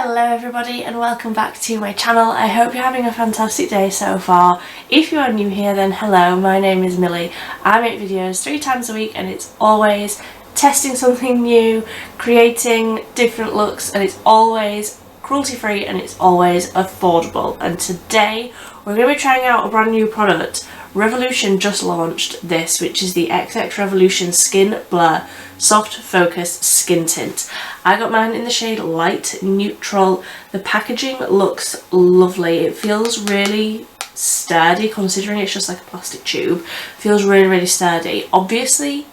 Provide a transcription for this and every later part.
Hello everybody and welcome back to my channel. I hope you're having a fantastic day so far. If you are new here then hello, my name is Millie. I make videos 3 times a week and it's always testing something new, creating different looks, and it's always cruelty free and it's always affordable. And today we're going to be trying out a brand new product. Revolution just launched this, which is the XX Revolution Skin Blur Soft Focus Skin Tint. I got mine in the shade Light Neutral. The packaging looks lovely. It feels really sturdy considering it's just like a plastic tube. Feels really sturdy. Obviously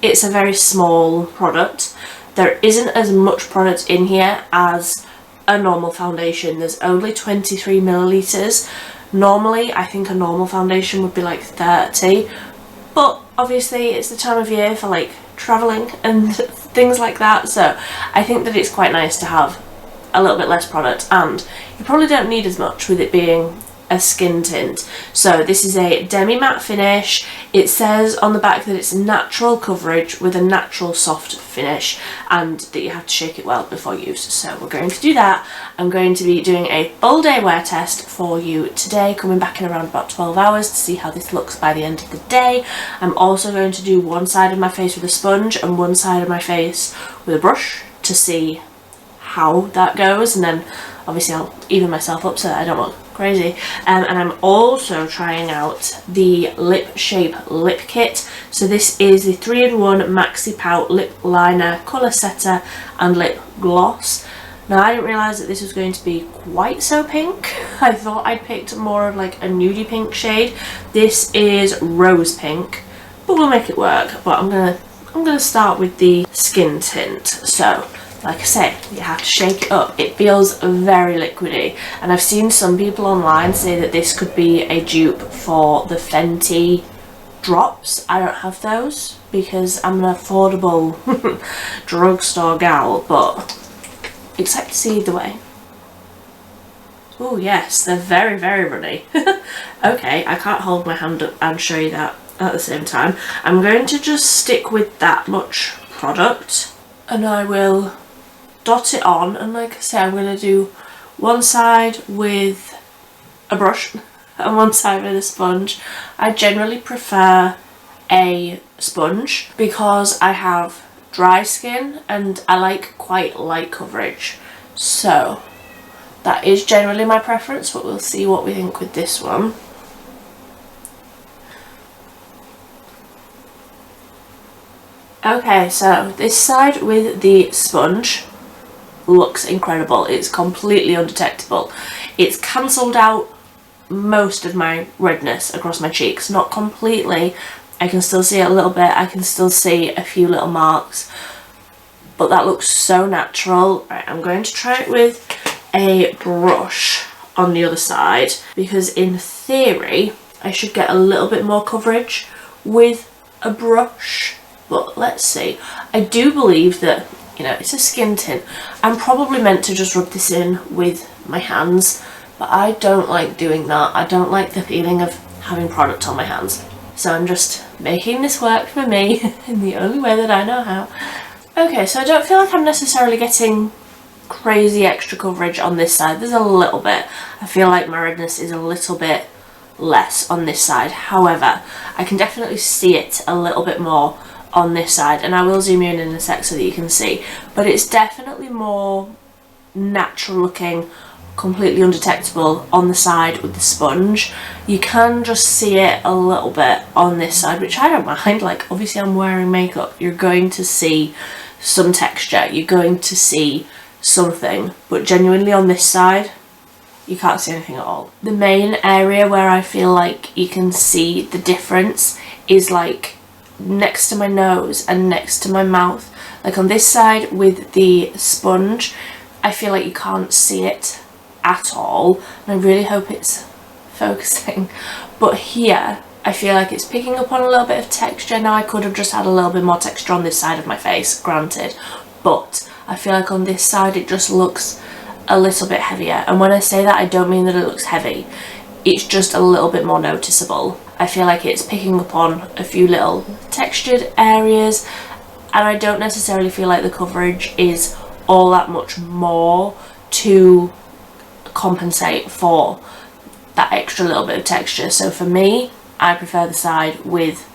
it's a very small product. There isn't as much product in here as a normal foundation. There's only 23 milliliters. Normally I think a normal foundation would be like 30, but obviously it's the time of year for like travelling and things like that, so I think that it's quite nice to have a little bit less product, and you probably don't need as much with it being a skin tint. So this is a demi matte finish. It says on the back that it's natural coverage with a natural soft finish and that you have to shake it well before use. So we're going to do that. I'm going to be doing a full day wear test for you today, coming back in around about 12 hours to see how this looks by the end of the day. I'm also going to do one side of my face with a sponge and one side of my face with a brush to see how that goes, and then obviously I'll even myself up so that I don't look crazy. And I'm also trying out the lip shape lip kit. So this is the 3-in-1 maxi pout lip liner, colour setter and lip gloss. Now I didn't realise that this was going to be quite so pink. I thought I'd picked more of like a nudie pink shade. This is rose pink, but we'll make it work. But I'm gonna start with the skin tint. So like I say, you have to shake it up. It feels very liquidy, and I've seen some people online say that this could be a dupe for the Fenty drops. I don't have those because I'm an affordable drugstore gal, but except to see either way. Oh yes, they're very runny. Okay, I can't hold my hand up and show you that at the same time. I'm going to just stick with that much product and I will dot it on, and like I say, I'm going to do one side with a brush and one side with a sponge. I generally prefer a sponge because I have dry skin and I like quite light coverage, so that is generally my preference, but we'll see what we think with this one. Okay, so this side with the sponge looks incredible. It's completely undetectable. It's cancelled out most of my redness across my cheeks. Not completely. I can still see it a little bit. I can still see a few little marks. But that looks so natural. Right, I'm going to try it with a brush on the other side, because in theory I should get a little bit more coverage with a brush. But let's see. I do believe that, you know, it's a skin tint. I'm probably meant to just rub this in with my hands, but I don't like doing that. I don't like the feeling of having product on my hands. So I'm just making this work for me in the only way that I know how. Okay, so I don't feel like I'm necessarily getting crazy extra coverage on this side. There's a little bit. I feel like my redness is a little bit less on this side. However, I can definitely see it a little bit more on this side, and I will zoom in a sec so that you can see, but it's definitely more natural looking, completely undetectable on the side with the sponge. You can just see it a little bit on this side, which I don't mind. Like, obviously I'm wearing makeup, you're going to see some texture, you're going to see something, but genuinely on this side you can't see anything at all. The main area where I feel like you can see the difference is like next to my nose and next to my mouth. Like on this side with the sponge, I feel like you can't see it at all, and I really hope it's focusing, but here I feel like it's picking up on a little bit of texture. Now I could have just had a little bit more texture on this side of my face, granted, but I feel like on this side it just looks a little bit heavier, and when I say that I don't mean that it looks heavy, it's just a little bit more noticeable. I feel like it's picking up on a few little textured areas, and I don't necessarily feel like the coverage is all that much more to compensate for that extra little bit of texture. So for me, I prefer the side with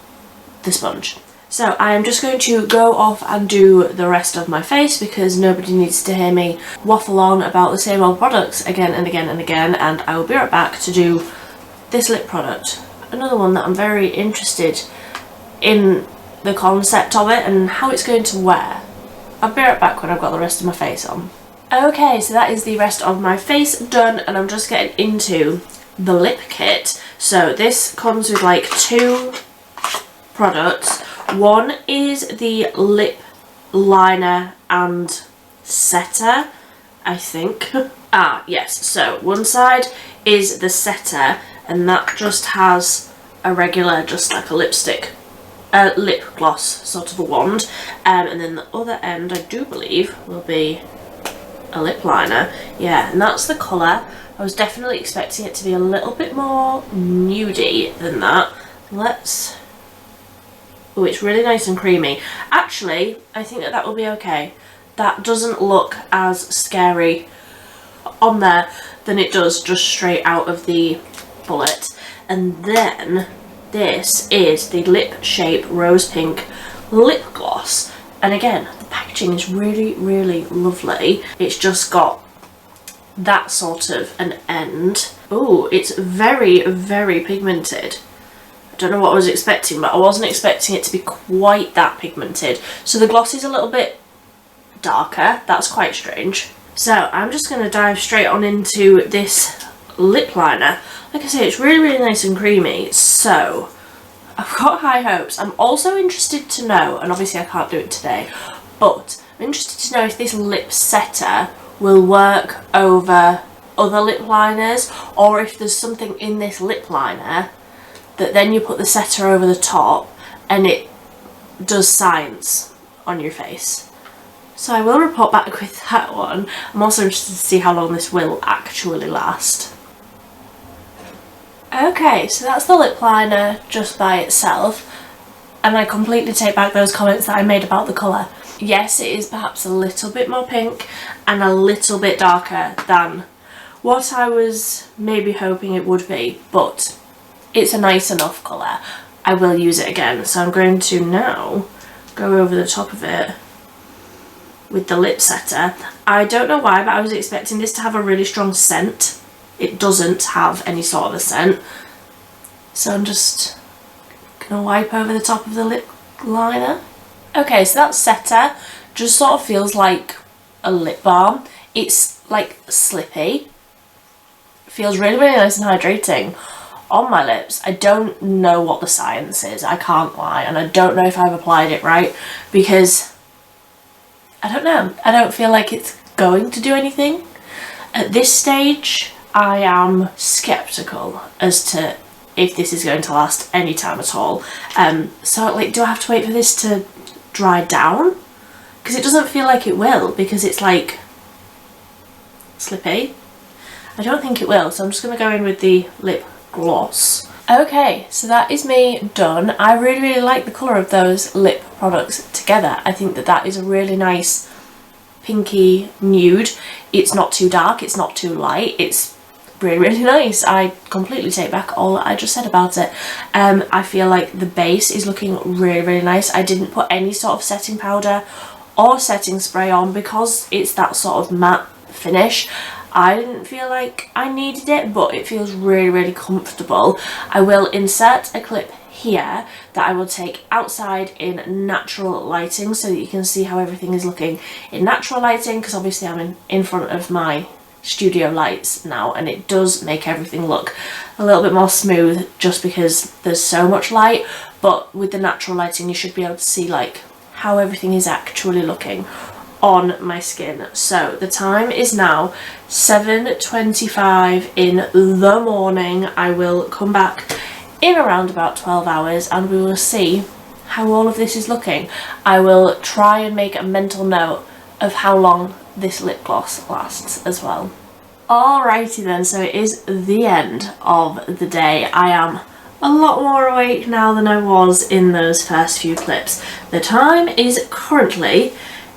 the sponge. So I am just going to go off and do the rest of my face because nobody needs to hear me waffle on about the same old products again and again and again, and I will be right back to do this lip product. Another one that I'm very interested in the concept of it and how it's going to wear. I'll be right back when I've got the rest of my face on. Okay, so that is the rest of my face done, and I'm just getting into the lip kit. So this comes with like 2 products. One is the lip liner and setter, I think. Yes, so one side is the setter, and that just has a regular, just like a lipstick, lip gloss sort of a wand, and then the other end, I do believe, will be a lip liner. Yeah, and that's the colour. I was definitely expecting it to be a little bit more nudie than that. Let's... Oh, it's really nice and creamy. Actually, I think that will be okay. That doesn't look as scary on there than it does just straight out of the bullet. And then this is the Lip Shape Rose Pink Lip Gloss. And again, the packaging is really, really lovely. It's just got that sort of an end. Oh, it's very, very pigmented. I don't know what I was expecting, but I wasn't expecting it to be quite that pigmented. So the gloss is a little bit darker. That's quite strange. So I'm just going to dive straight on into this lip liner. Like I say, it's really, really nice and creamy. So I've got high hopes. I'm also interested to know, and obviously I can't do it today, but I'm interested to know if this lip setter will work over other lip liners, or if there's something in this lip liner that then you put the setter over the top and it does science on your face. So I will report back with that one. I'm also interested to see how long this will actually last. Okay, so that's the lip liner just by itself, and I completely take back those comments that I made about the colour. Yes, it is perhaps a little bit more pink and a little bit darker than what I was maybe hoping it would be, but it's a nice enough colour. I will use it again, so I'm going to now go over the top of it with the lip setter. I don't know why, but I was expecting this to have a really strong scent. It doesn't have any sort of a scent, so I'm just gonna wipe over the top of the lip liner. Okay, so that setter just sort of feels like a lip balm. It's like slippy, feels really, really nice and hydrating on my lips. I don't know what the science is, I can't lie, and I don't know if I've applied it right, because I don't know, I don't feel like it's going to do anything. At this stage, I am sceptical as to if this is going to last any time at all. So like, do I have to wait for this to dry down? Because it doesn't feel like it will, because it's like slippy. I don't think it will, so I'm just going to go in with the lip gloss. Okay, so that is me done. I really, really like the colour of those lip products together. I think that that is a really nice pinky nude. It's not too dark, it's not too light, it's really, really nice. I completely take back all I just said about it. I feel like the base is looking really, really nice. I didn't put any sort of setting powder or setting spray on because it's that sort of matte finish. I didn't feel like I needed it, but it feels really, really comfortable. I will insert a clip here that I will take outside in natural lighting so that you can see how everything is looking in natural lighting, because obviously I'm in front of my studio lights now, and it does make everything look a little bit more smooth just because there's so much light, but with the natural lighting you should be able to see like how everything is actually looking on my skin. So the time is now 7:25 in the morning. I will come back in around about 12 hours and we will see how all of this is looking. I will try and make a mental note of how long this lip gloss lasts as well. Alrighty then, so it is the end of the day. I am a lot more awake now than I was in those first few clips. The time is currently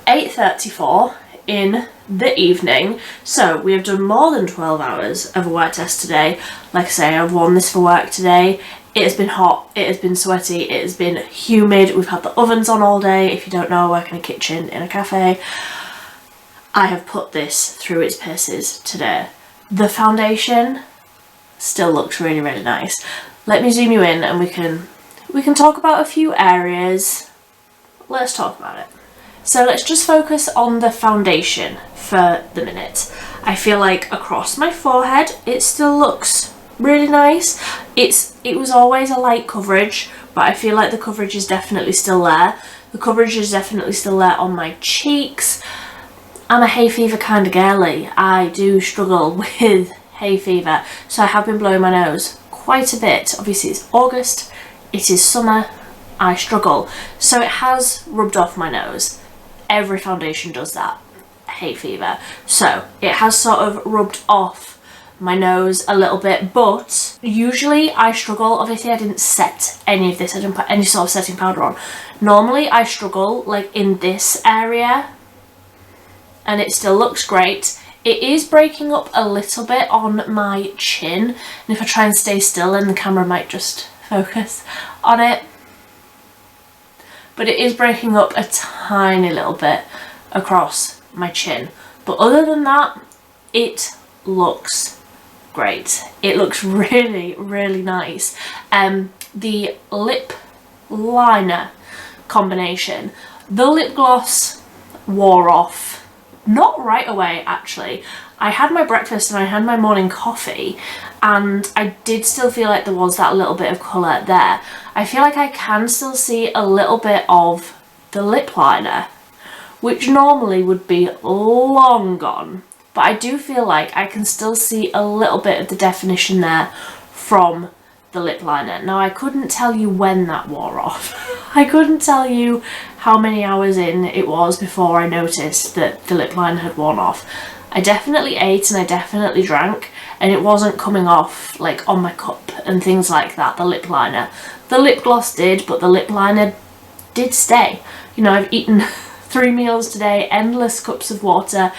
8:34 in the evening. So we have done more than 12 hours of a work test today. Like I say, I've worn this for work today. It has been hot, it has been sweaty, it has been humid. We've had the ovens on all day. If you don't know, I work in a kitchen in a cafe. I have put this through its paces today. The foundation still looks really, really nice. Let me zoom you in and we can talk about a few areas. Let's talk about it. So let's just focus on the foundation for the minute. I feel like across my forehead it still looks really nice. It was always a light coverage, but I feel like the coverage is definitely still there. The coverage is definitely still there on my cheeks. I'm a hay fever kind of girly. I do struggle with hay fever, so I have been blowing my nose quite a bit. Obviously it's August, it is summer, I struggle. So it has rubbed off my nose. Every foundation does that, hay fever. So it has sort of rubbed off my nose a little bit, but usually I struggle. Obviously I didn't set any of this, I didn't put any sort of setting powder on. Normally I struggle like in this area, and it still looks great. It is breaking up a little bit on my chin, and if I try and stay still then the camera might just focus on it. But it is breaking up a tiny little bit across my chin. But other than that, it looks great. It looks really, really nice. The lip liner combination, the lip gloss wore off. Not right away actually. I had my breakfast and I had my morning coffee and I did still feel like there was that little bit of colour there. I feel like I can still see a little bit of the lip liner, which normally would be long gone, but I do feel like I can still see a little bit of the definition there from the lip liner. Now I couldn't tell you when that wore off. I couldn't tell you how many hours in it was before I noticed that the lip liner had worn off. I definitely ate and I definitely drank, and it wasn't coming off like on my cup and things like that, the lip liner. The lip gloss did, but the lip liner did stay. You know, I've eaten 3 meals today, endless cups of water,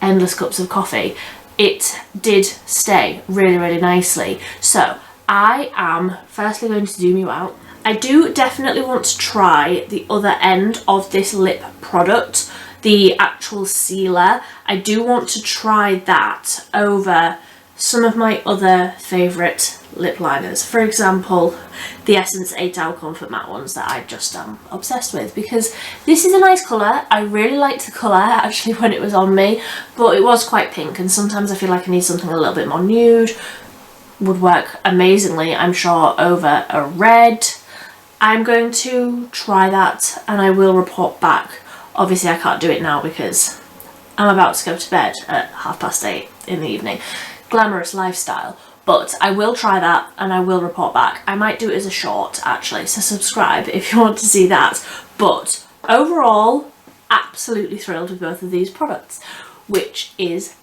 endless cups of coffee. It did stay really, really nicely. So I am firstly going to zoom you out. I do definitely want to try the other end of this lip product, the actual sealer. I do want to try that over some of my other favourite lip liners. For example, the Essence 8 Hour Comfort Matte ones that I just am obsessed with, because this is a nice colour. I really liked the colour actually when it was on me, but it was quite pink, and sometimes I feel like I need something a little bit more nude. Would work amazingly, I'm sure, over a red. I'm going to try that and I will report back. Obviously I can't do it now because I'm about to go to bed at 8:30 in the evening. Glamorous lifestyle. But I will try that and I will report back. I might do it as a short actually, so subscribe if you want to see that. But overall, absolutely thrilled with both of these products, which is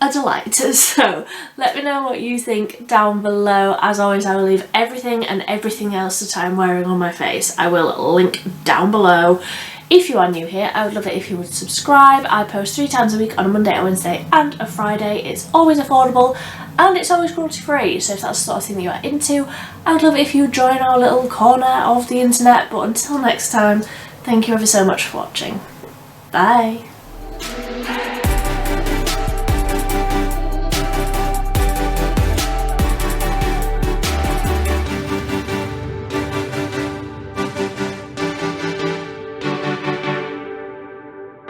a delight. So let me know what you think down below. As always, I will leave everything and everything else that I'm wearing on my face, I will link down below. If you are new here, I would love it if you would subscribe. I post 3 times a week on a Monday, a Wednesday and a Friday. It's always affordable and it's always cruelty free, so if that's the sort of thing that you are into, I would love it if you join our little corner of the internet. But until next time, thank you ever so much for watching. Bye.